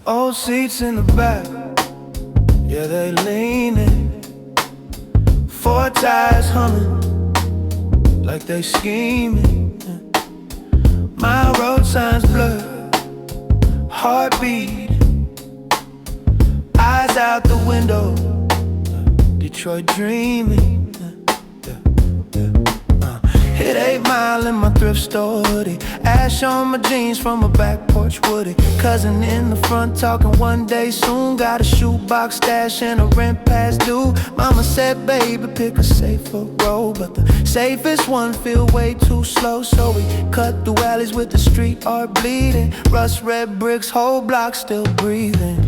Old seats in the back, yeah, they leaning. Four tires humming like they scheming. My road signs blurred, heartbeat, eyes out the window, Detroit dreaming. Hit 8 Mile in my thrift store hoodie, ash on my jeans from a back porch woody. Cousin in the front talking one day soon. Got a shoebox stash and a rent pass due. Mama said, baby, pick a safer road, but the safest one feel way too slow. So we cut through alleys with the street art bleeding. Rust red bricks, whole block still breathing.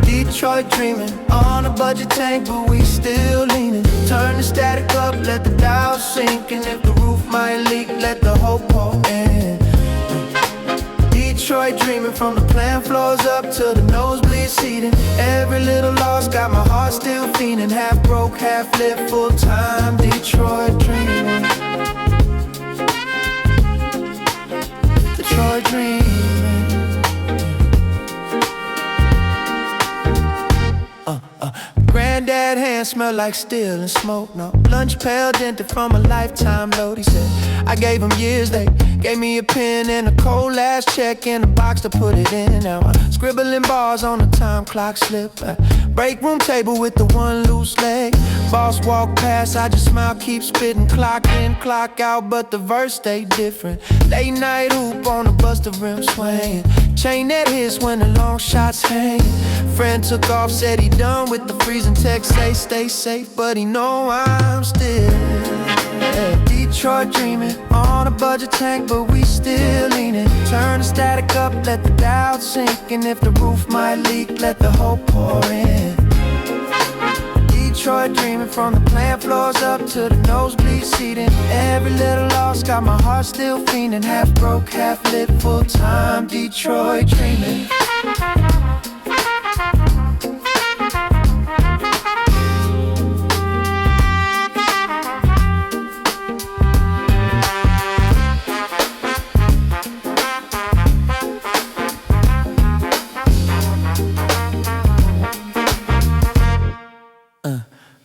Detroit dreaming, on a budget tank, but we still leaning. Turn the static up, let the dial sink, and if the roof might leak, let the hope pour in. Detroit dreaming, from the plant floors up to the nosebleed seating. Every little loss got my heart still fiending. Half broke, half lit, full time. Detroit dreaming. Detroit dreaming. Granddad hands smell like steel and smoke. No lunch pail dented from a lifetime load. He said I gave him years. They gave me a pen and a cold last check in a box to put it in. Now I'm scribbling bars on a time clock slip. Break room table with the one loose leg. Boss walk past, I just smile, keep spitting. Clock in, clock out, but the verse stay different. Late night hoop on a buster rim swinging. Chain that hits when the long shots hang. Friend took off, said he done with the freezing text. Say stay safe, but he know I'm still Detroit dreaming, on a budget tank, but we still leaning. Turn the static up, let the doubt sink, and if the roof might leak, let the hope pour in. Detroit dreaming, from the plant floors up to the nosebleed seating. Every little loss got my heart still fiending. Half broke, half lit, full time. Detroit dreaming.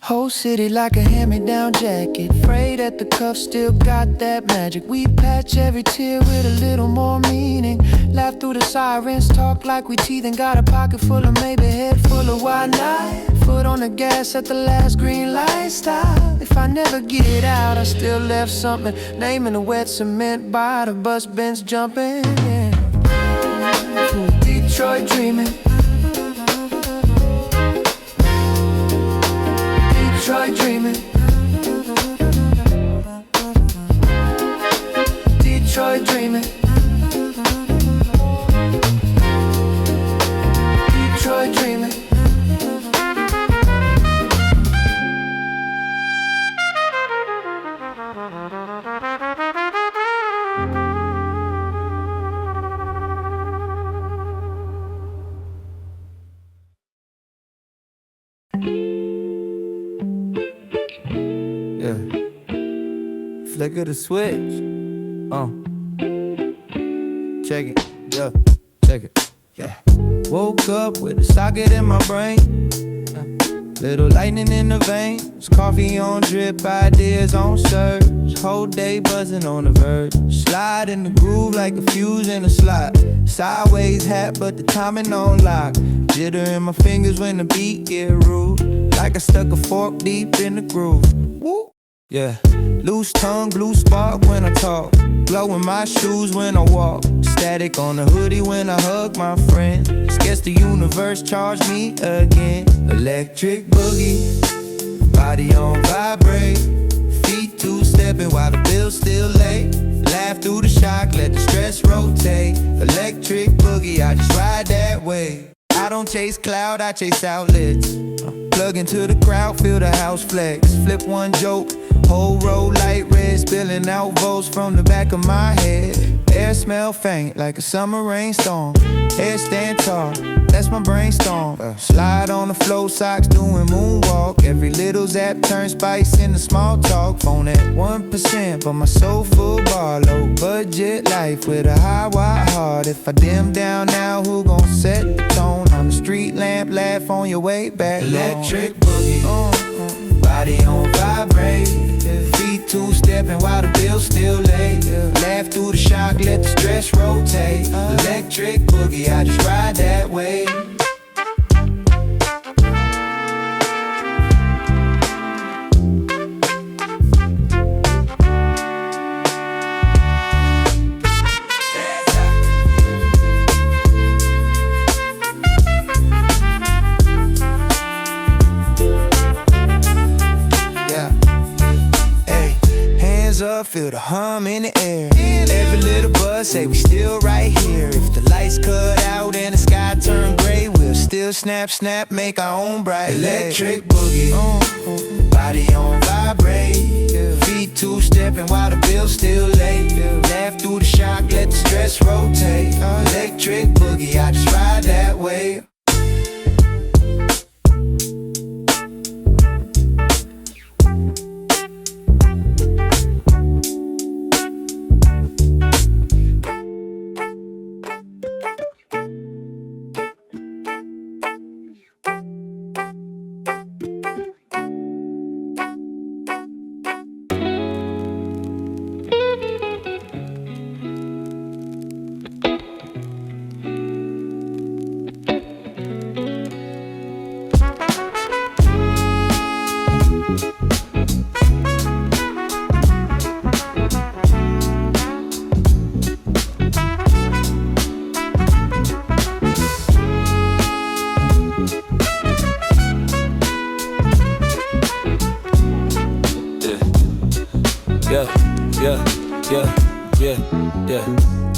Whole city like a hand-me-down jacket. Frayed at the cuff, still got that magic. We patch every tear with a little more meaning. Laugh through the sirens, talk like we teething. Got a pocket full of maybe, head full of why not? Foot on the gas at the last green light stop. If I never get it out, I still left something. Name in the wet cement by the bus bench jumping. Detroit dreaming. Detroit dreaming. Detroit dreaming. Detroit dreaming. Flick of the switch. Check it, yeah, check it, yeah. Woke up with a socket in my brain. Little lightning in the veins. Coffee on drip, ideas on surge. Whole day buzzing on the verge. Slide in the groove like a fuse in a slot. Sideways hat, but the timing on lock. Jitter in my fingers when the beat get rude. Like I stuck a fork deep in the groove. Woo! Yeah, loose tongue, blue spark when I talk. Glow in my shoes when I walk. Static on the hoodie when I hug my friend. Guess the universe charged me again. Electric boogie, body on vibrate. Feet two-stepping while the bill's still late. Laugh through the shock, let the stress rotate. Electric boogie, I just ride that way. I don't chase cloud, I chase outlets. Plug into the crowd, feel the house flex. Flip one joke, Whole road light red, spilling out volts from the back of my head. Air smell faint like a summer rainstorm. Head stand tall, that's my brainstorm. Slide on the flow, socks doing moonwalk. Every little zap turns spice into small talk. Phone at 1%, but my soul full bar. Low budget life with a high wide heart. If I dim down now, who gon' set the tone? I'm the street lamp, laugh on your way back. Electric boogie, body on vibrate. Feet two-stepping while the bill's still late. Laugh through the shock, let the stress rotate. Electric boogie, I just ride that way. Feel the hum in the air. Every little buzz say we still right here. If the lights cut out and the sky turn gray, we'll still snap, snap, make our own bright electric boogie. Body on vibrate. Feet two-stepping while the bill's still late. Laugh through the shock, let the stress rotate. Electric boogie, I just ride that way.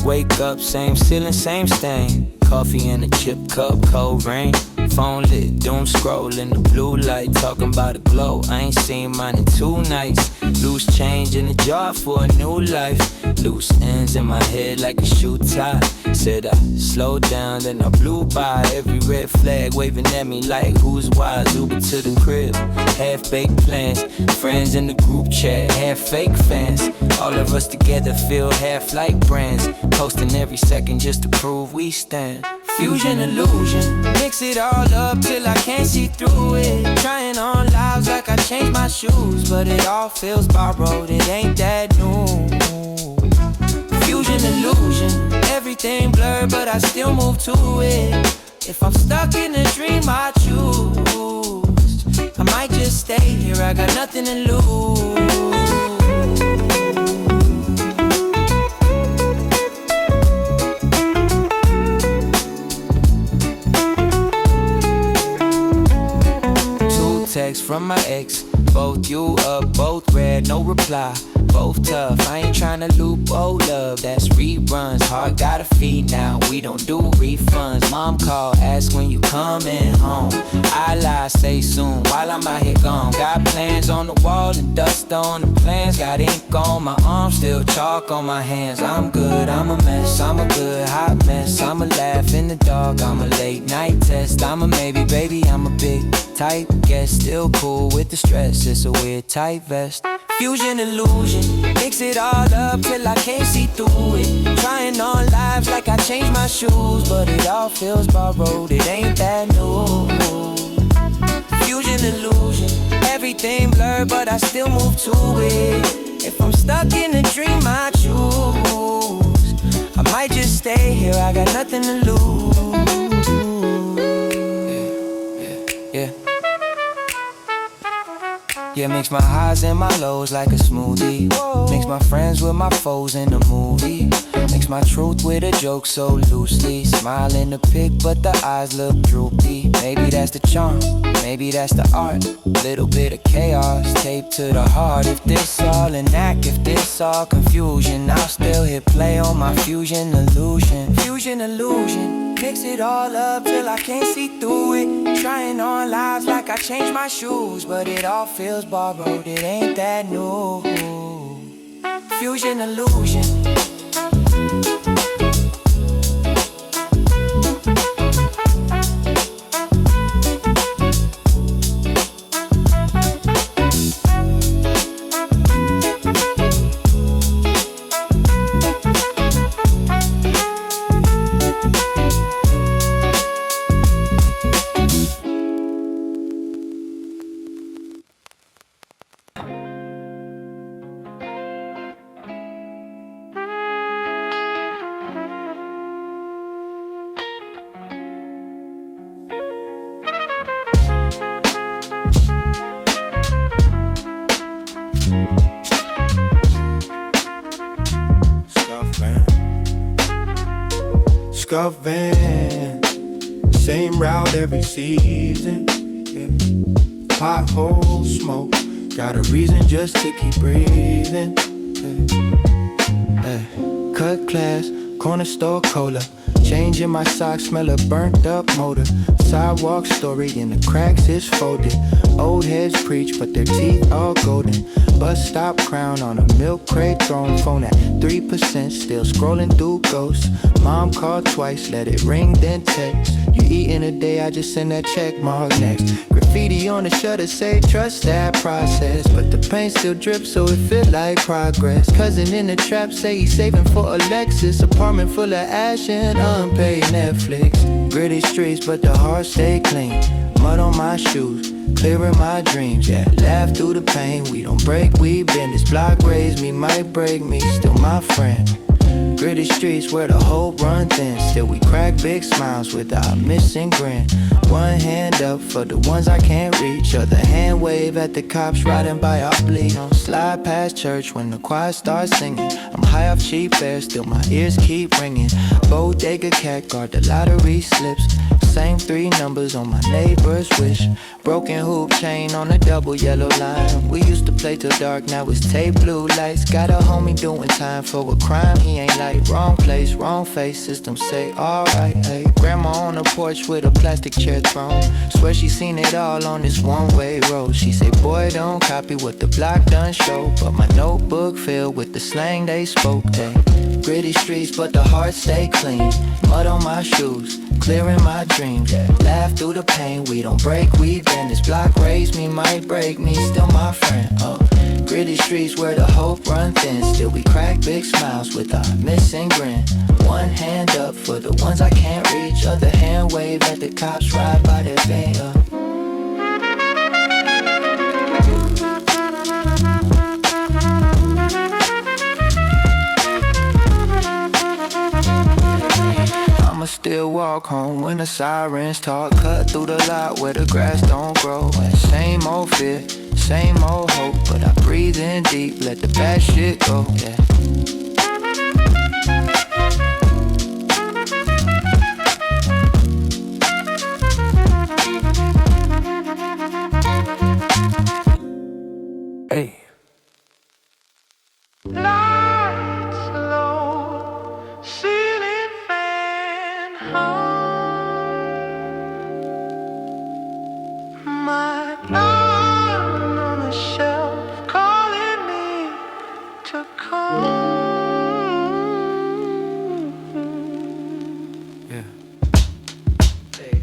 Wake up, same ceiling, same stain. Coffee in a chip cup, cold rain. Phone lit, doom scrolling the blue light. Talking about a glow, I ain't seen mine in 2 nights. Loose change in the jar for a new life. Loose ends in my head like a shoe tie. Said I slowed down, then I blew by. Every red flag waving at me like who's wise. Uber to the crib, half-baked plans. Friends in the group chat, half fake fans. All of us together feel half like brands. Posting every second just to prove we stand. Fusion illusion, mix it all up till I can't see through it. Trying on lives like I changed my shoes, but it all feels borrowed, it ain't that new. Fusion illusion, everything blurred but I still move to it. If I'm stuck in a dream I choose, I might just stay here, I got nothing to lose. Text from my ex, both you up, both red, no reply. Both tough, I ain't tryna loop old love, that's reruns. Heart got a fee now, we don't do refunds. Mom call, ask when you coming home. I lie, say soon, while I'm out here gone. Got plans on the wall and dust on the plans. Got ink on my arm, still chalk on my hands. I'm good, I'm a mess, I'm a good hot mess. I'm a laugh in the dark, I'm a late night test. I'm a maybe, baby, I'm a big type guest. Still cool with the stress, it's a weird tight vest. Fusion illusion, mix it all up till I can't see through it. Trying on lives like I changed my shoes, but it all feels borrowed, it ain't that new. Fusion illusion, everything blurred but I still move to it. If I'm stuck in a dream I choose, I might just stay here, I got nothing to lose. Yeah. Yeah, mix my highs and my lows like a smoothie. Mix my friends with my foes in the movie. Mix my truth with a joke so loosely. Smile in the pic but the eyes look droopy. Maybe that's the charm, maybe that's the art. Little bit of chaos taped to the heart. If this all an act, if this all confusion, I'll still hit play on my fusion illusion. Fusion illusion, Mix it all up till I can't see through it. Trying on lives like I changed my shoes, but it all feels borrowed, it ain't that new. Fusion illusion. Scuff van, same route every season. Yeah. Pothole smoke, got a reason just to keep breathing. Yeah. Cut class, corner store cola. Changing my socks, smell a burnt up motor. Sidewalk story in the cracks is folded. Old heads preach, but their teeth all golden. Bus stop crown on a milk crate thrown. Phone at 3%, still scrolling through ghosts. Mom called twice, let it ring, then text. You eatin' a day, I just send that check mark next. Graffiti on the shutter say trust that process, but the paint still drips so it feel like progress. Cousin in the trap say he's saving for a Lexus. Apartment full of ash and unpaid Netflix. Gritty streets but the heart stay clean. Mud on my shoes, clearing my dreams, yeah. Laugh through the pain, we don't break, we bend. This block raised me, might break me, still my friend. Gritty streets where the hope run thin. Still we crack big smiles with our missing grin. One hand up for the ones I can't reach. Other hand wave at the cops riding by our bleed. Slide past church when the choir starts singing. I'm high off cheap air, still my ears keep ringing. Bodega cat guard, the lottery slips. Same three numbers on my neighbor's wish. Broken hoop chain on a double yellow line. We used to play till dark, now it's tape blue lights. Got a homie doing time for a crime he ain't like. Wrong place, wrong face, system say alright. Hey, grandma on the porch with a plastic chair thrown. Swear she seen it all on this one-way road. She say, boy, don't copy what the block done show. But my notebook filled with the slang they spoke. Hey, gritty streets, but the heart stay clean. Mud on my shoes, clearing my dreams, yeah. Laugh through the pain, we don't break, we bend. This block raised me, might break me, still my friend. Gritty streets where the hope run thin. Still we crack big smiles with our missing grin. One hand up for the ones I can't reach. Other hand wave at the cops ride by their vein. I'ma still walk home when the sirens talk. Cut through the lot where the grass don't grow. And same old fear, same old hope. But I breathe in deep, let the bad shit go, yeah. Hey. Lights low, ceiling fan high. My arm on the shelf calling me to come. Yeah. Hey.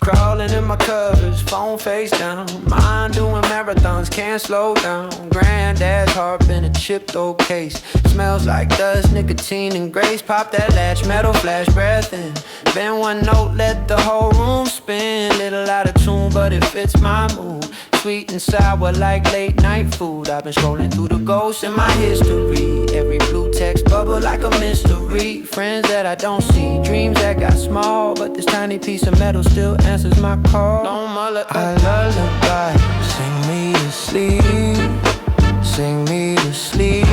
Crawling in my covers, phone face down. Mind doing marathons, can't slow down. Granddad's heart been a chipped old case. Smells like dust, nicotine and grace. Pop that latch, metal flash, breath in. Bend one note, let the whole room spin. Little out of tune, but it fits my mood. Sweet and sour like late night food. I've been scrolling through the ghosts in my history. Every blue text bubble like a mystery. Friends that I don't see, dreams that got small. But this tiny piece of metal still answers my call. I lullaby, sing me to sleep, sing me to sleep.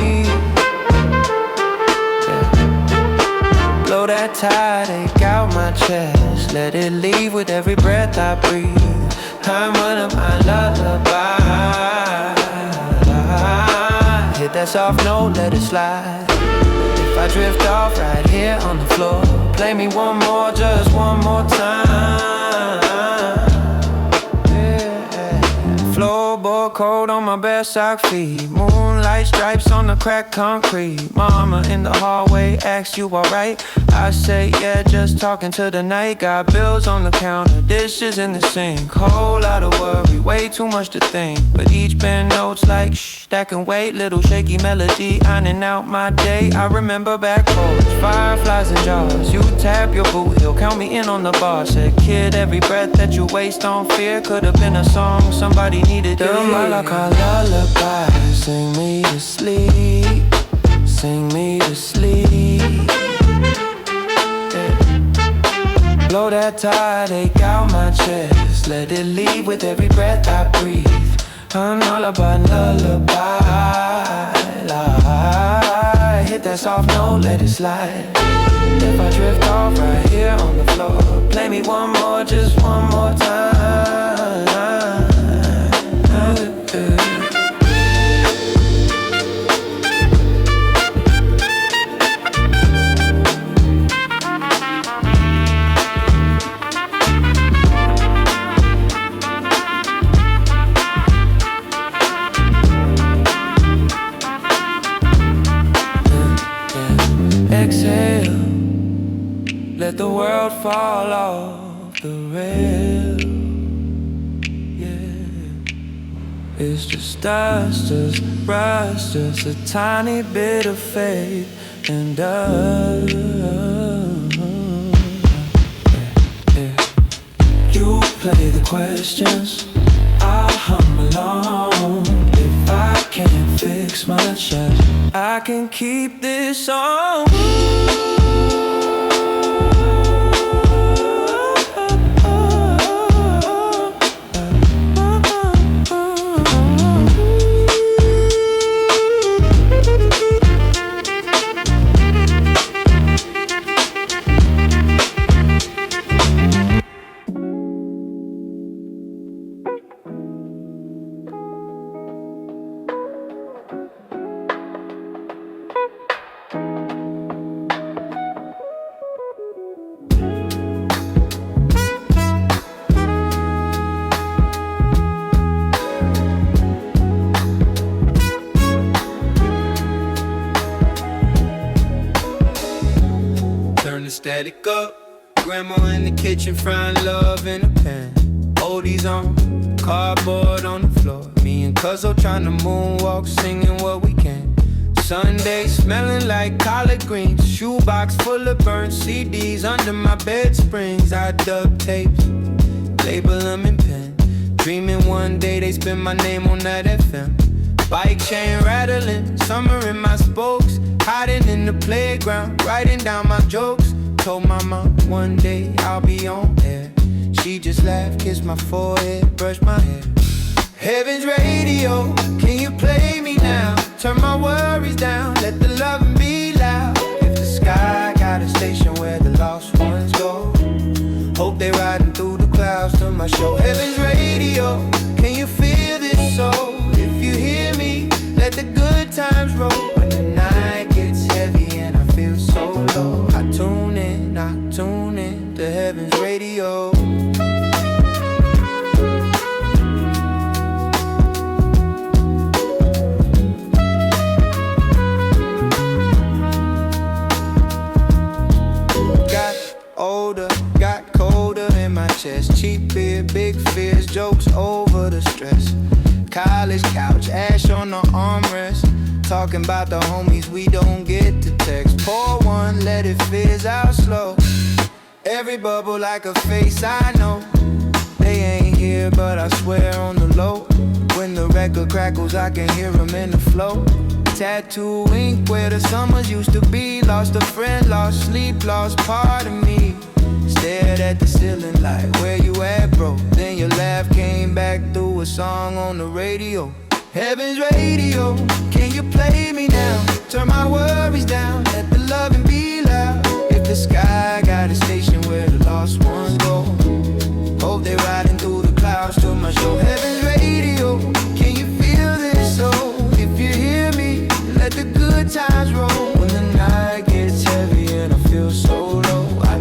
Yeah. Blow that heartache out my chest, let it leave with every breath I breathe. I'm one of my lullaby. Hit that soft note, let it slide. If I drift off right here on the floor, Play me one more, just one more time. Yeah. Floorboard cold on my bare sock feet. Moonlight stripes on the cracked concrete. Mama in the hallway asks you alright. I say yeah, just talking to the night. Got bills on the counter, dishes in the sink. Whole lot of worry, way too much to think. But each band notes like shh, that can wait. Little shaky melody ironing out my day. I remember back roads, fireflies and jars. You tap your boot heel, count me in on the bar. Said kid, every breath that you waste on fear could have been a song somebody needed to hear. Melancholic lullaby, sing me to sleep, sing me to sleep. Blow that tide, ache out my chest. Let it leave with every breath I breathe. A lullaby, lullaby, lie. Hit that soft note, let it slide. If I drift off right here on the floor, play me one more, just one more time. Exhale, let the world fall off the rail. Yeah, it's just us, just us, just a tiny bit of faith and us. Yeah. You play the questions, I'll hum along. If I can't fix my chest, I can keep this on. Static up, grandma in the kitchen frying love in a pan. Oldies on, cardboard on the floor. Me and Cuzzo trying to moonwalk, singing what we can. Sunday smelling like collard greens. Shoebox full of burnt CDs under my bed springs. I duct tape, label them in pen. Dreaming one day they spin my name on that FM. Bike chain rattling, summer in my spokes. Hiding in the playground, writing down my jokes. Told my mom one day I'll be on air. She just laughed, kissed my forehead, brushed my hair. Heaven's radio, can you play me now? Turn my worries down, let the loving be loud. If the sky got a station where the lost ones go, hope they riding through the clouds to my show. Heaven's radio, can you feel this soul? If you hear me, let the good times roll. When the night gets heavy and I feel so low, I tune in to Heaven's radio. Got older, got colder in my chest. Cheap beer, big fears, jokes over the stress. College couch, ash on the armrest. Talking about the homies we don't get to text. Pour one, let it fizz out slow. Every bubble like a face I know. They ain't here but I swear on the low. When the record crackles I can hear them in the flow. Tattoo ink where the summers used to be. Lost a friend, lost sleep, lost part of me. Stared at the ceiling like, where you at, bro? Then your laugh came back through a song on the radio. Heaven's radio, can you play me now? Turn my worries down, let the loving be loud. If the sky got a station where the lost ones go, hope they riding through the clouds to my show. Heaven's radio, can you feel this soul? If you hear me, let the good times roll. When the night gets heavy and I feel so low, I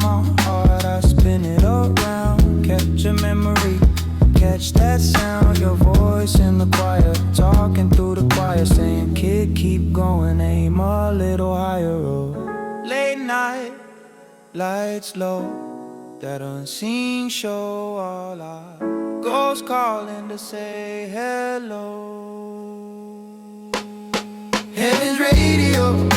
my heart, I spin it around. Catch a memory, catch that sound. Your voice in the choir, talking through the choir, saying, kid, keep going, aim a little higher. Oh. Late night, lights low, that unseen show. All our ghosts calling to say hello. Heaven's radio.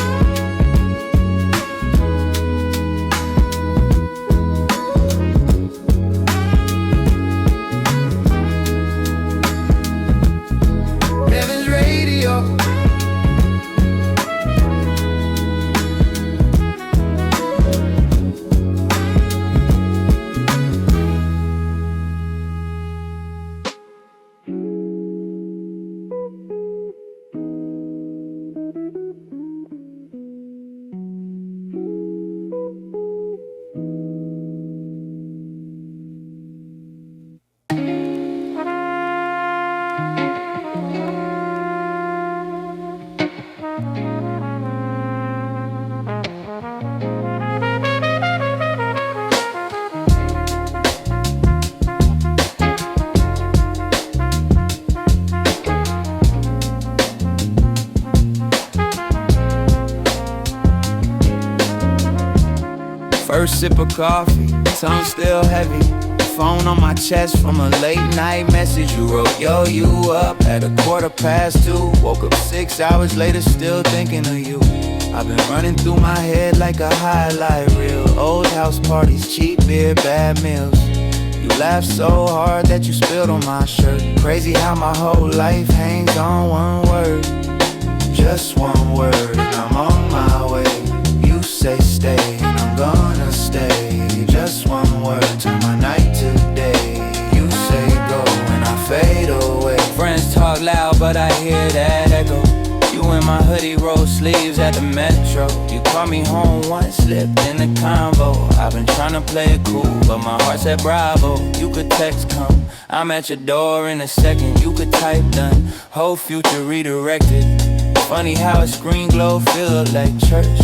First sip of coffee, tongue still heavy. Phone on my chest from a late night message you wrote. Yo, you up at 2:15. Woke up 6 hours later, still thinking of you. I've been running through my head like a highlight reel. Old house parties, cheap beer, bad meals. You laughed so hard that you spilled on my shirt. Crazy how my whole life hangs on one word. Just one word, and I'm on my way. You say stay, and I'm gonna stay. Just one word to my night today. You say go, and I fade away. Friends talk loud, but I hear that echo. You in my hoodie, roll sleeves at the metro. You called me home once, slipped in the convo. I've been tryna play it cool, but my heart said bravo. You could text come, I'm at your door in a second. You could type done, whole future redirected. Funny how a screen glow feel like church.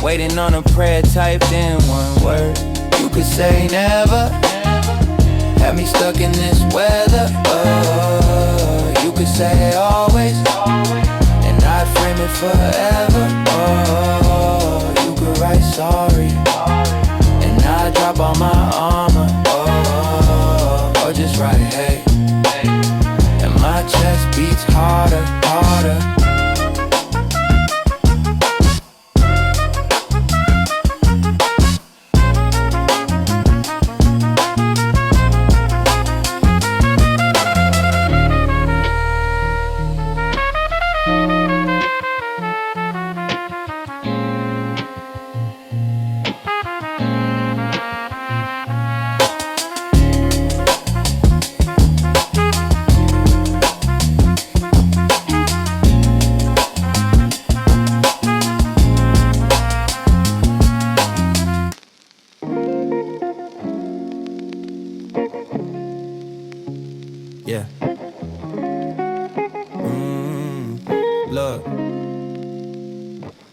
Waiting on a prayer typed in one word. You could say never, have me stuck in this weather. You could say always, and I'd frame it forever. You could write sorry, and I'd drop all my armor. Or just write hey, and my chest beats harder, harder. Yeah. Look,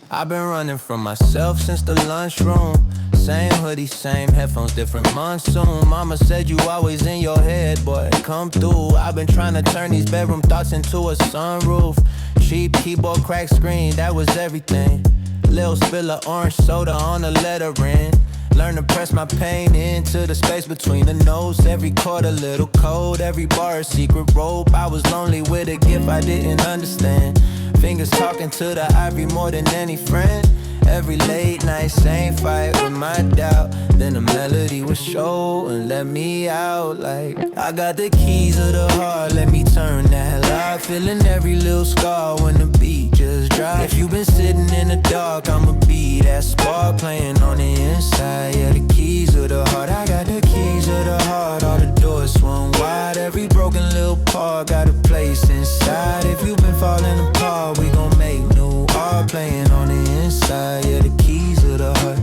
I've been running from myself since the lunchroom. Same hoodie, same headphones, different monsoon. Mama said you always in your head, boy, come through. I've been trying to turn these bedroom thoughts into a sunroof. Cheap keyboard, cracked screen, that was everything. Lil spill of orange soda on the lettering. Learn to press my pain into the space between the notes. Every chord a little cold, every bar a secret rope. I was lonely with a gift I didn't understand. Fingers talking to the ivory more than any friend. Every late night, same fight with my doubt. Then the melody would show and let me out. Like, I got the keys of the heart, let me turn that lock. Feeling every little scar when the beat just drops. If you been sitting in the dark, I'ma be that spark playing on the inside. Yeah, the keys of the heart, I got the keys of the heart. All the doors swung wide, every broken little part got a place inside. If you been falling apart, we gon' make new art playing on the inside. Yeah, the keys of the heart.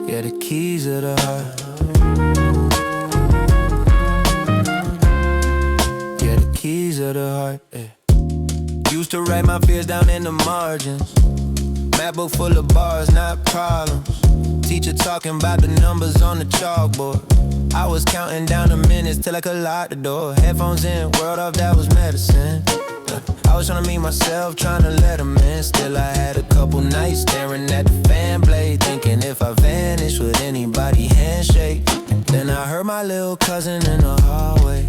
Yeah, the keys of the heart. Yeah, the keys of the heart. Yeah. Used to write my fears down in the margins. Map book full of bars, not problems. Teacher talking about the numbers on the chalkboard. I was counting down the minutes till I could lock the door. Headphones in, world off, that was medicine. I was trying to meet myself, trying to let them in. Still I had a couple nights staring at the fan blade, thinking if I vanish, would anybody handshake? Then I heard my little cousin in the hallway,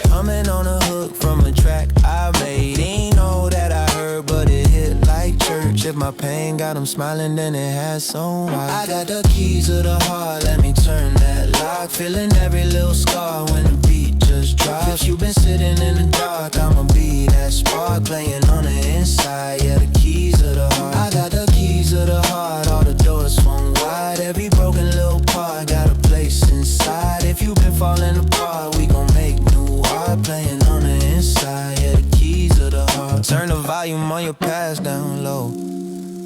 humming on a hook from a track I made. Ain't know that I heard, but it hit like church. If my pain got him smiling, then it has some why. I got the keys to the heart, let me turn that lock. Feeling every little scar when the beat just drops. If you been sitting in the dark, I'ma be that spark playing on the inside. Yeah, the keys to the heart. I got the keys to the heart, all the doors swung wide. Every broken little part got a place inside. If you been falling apart, we gon' make new art playing on the inside. Yeah, the keys to the heart. Turn the volume on your past down low.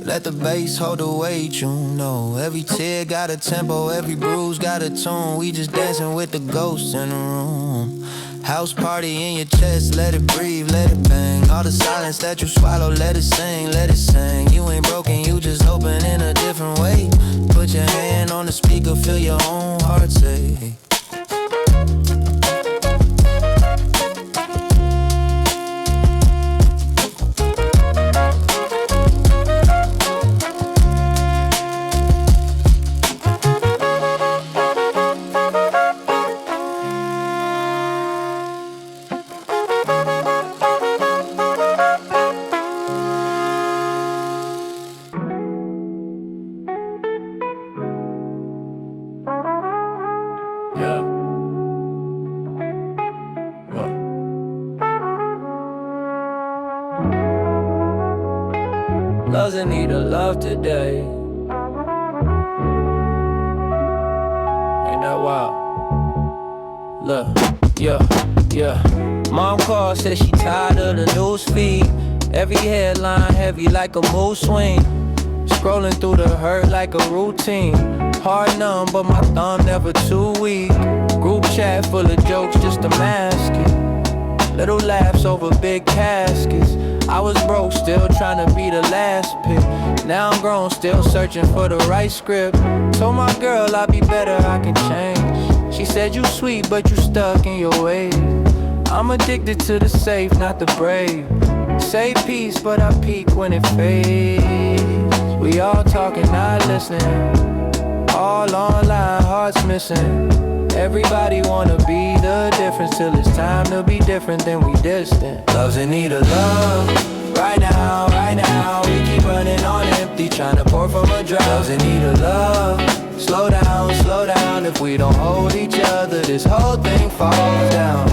Let the bass hold the weight, you know. Every tear got a tempo, every bruise got a tune. We just dancing with the ghosts in the room. House party in your chest, let it breathe, let it bang. All the silence that you swallow, let it sing, let it sing. You ain't broken, you just open in a different way. Put your hand on the speaker, feel your own heart say. Doesn't need a love today. Ain't that wild? Look, yeah. Mom called, said she tired of the news feed. Every headline heavy like a mood swing. Scrolling through the hurt like a routine. Hard numb, but my thumb never too weak. Group chat full of jokes just to mask it. Little laughs over big caskets. I was broke, still trying to be the last pick. Now I'm grown, still searching for the right script. Told my girl I'll be better, I can change. She said you sweet, but you stuck in your ways. I'm addicted to the safe, not the brave. Say peace, but I peek when it fades. We all talking, not listening. All online, hearts missing. Everybody wanna be the difference till it's time to be different, then we distant. Love's in need of love, right now, we keep running on empty, trying to pour from a drought. Love's in need of love, slow down, if we don't hold each other, this whole thing falls down.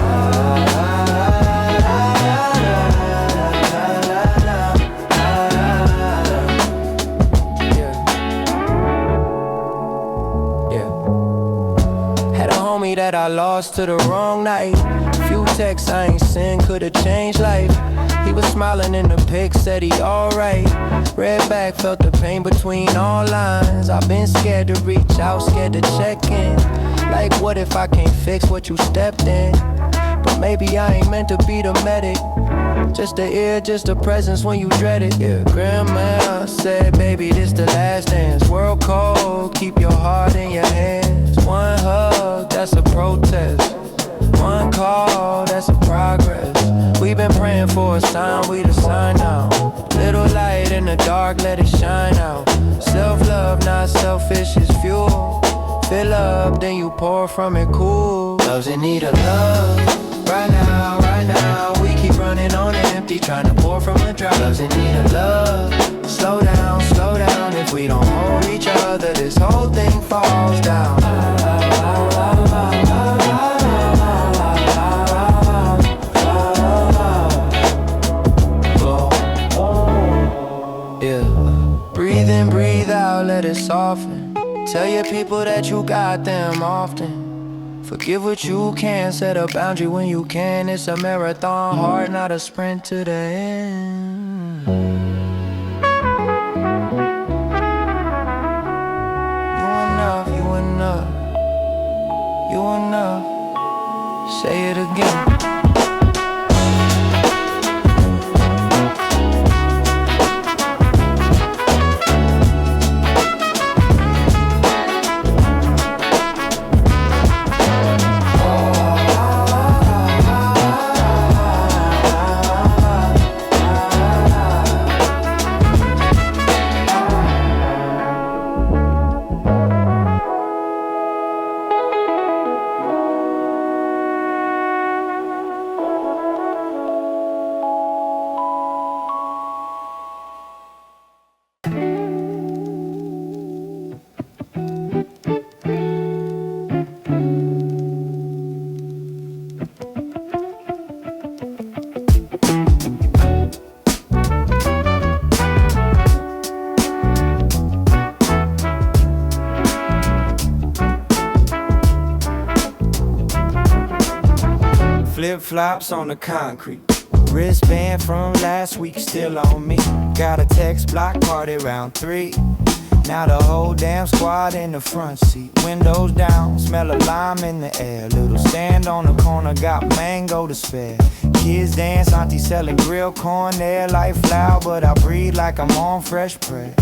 That I lost to the wrong night. Few texts I ain't sent could've changed life. He was smiling in the pic, said he alright. Read back, felt the pain between all lines. I've been scared to reach out, scared to check in. Like what if I can't fix what you stepped in? But maybe I ain't meant to be the medic. Just the ear, just the presence when you dread it. Yeah, grandma said, baby, this the last dance. World cold, keep your heart in your hands. One hug, that's a protest. One call, that's a progress. We've been praying for a sign, we the sign now. Little light in the dark, let it shine out. Self-love, not selfish, is fuel. Fill up, then you pour from it cool. Love's in need of love, right now, we keep running on empty, trying to pour from a drought. Love's in need of love, slow down, if we don't hold each other, this whole thing falls down. Yeah, breathe in, breathe out, let it soften. Tell your people that you got them often. Forgive what you can, set a boundary when you can. It's a marathon, hard, not a sprint to the end. You enough, say it again. flip-flops on the concrete. Wristband from last week still on me. Got a text block party round 3. Now the whole damn squad in the front seat. Windows down, smell of lime in the air. Little stand on the corner, got mango to spare. Kids dance, auntie selling grilled corn there. Life loud, but I breathe like I'm on fresh bread.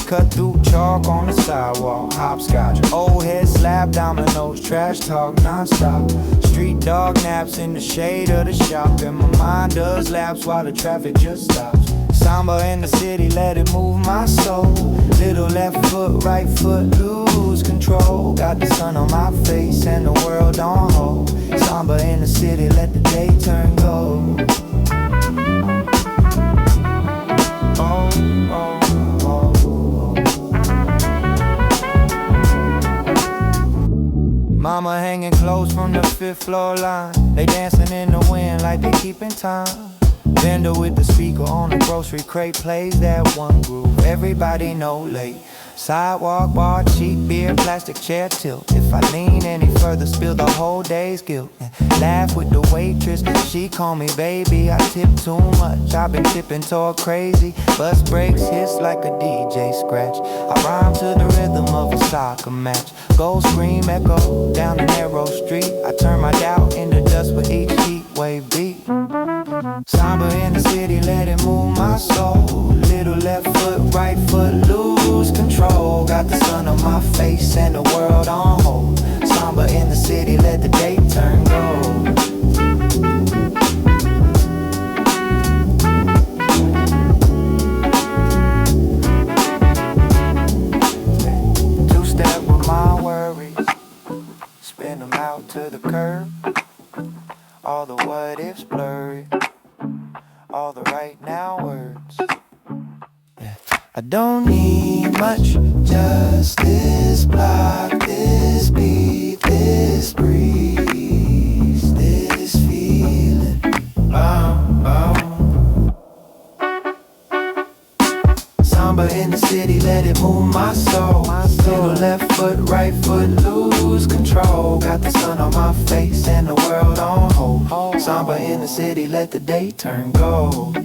Cut through chalk on the sidewalk, hopscotch. Old head slap, dominoes, trash talk non-stop. Street dog naps in the shade of the shop. And my mind does laps while the traffic just stops. Samba in the city, let it move my soul. Little left foot, right foot, lose control. Got the sun on my face and the world on hold. Samba in the city, let the day turn gold. Oh, oh, oh, oh. Mama hanging clothes from the 5th floor line. They dancing in the wind like they keeping time. Vendor with the speaker on the grocery crate plays that one groove everybody know late. Sidewalk bar, cheap beer, plastic chair tilt. If I lean any further, spill the whole day's guilt. And laugh with the waitress, she call me baby. I tip too much, I've been tipping toward crazy. Bus breaks hiss like a DJ scratch. I rhyme to the rhythm of a soccer match. Gold scream echo down the narrow street. I turn my doubt into dust with each heat wave beat. Samba in the city, let it move my soul. Little left foot, right foot, lose control. Got the sun on my face and the world on hold. Samba in the city, let the day turn gold. Two-step with my worries, spin them out to the curb. All the what ifs blurry, all the right now words. Yeah. I don't need much, just this block, this beat, this breeze, this feeling. Boom, boom. Samba in the city, let it move my soul. Little left foot, right foot, lose control. Got the sun on my face and the world on hold. Samba in the city, let the day turn gold.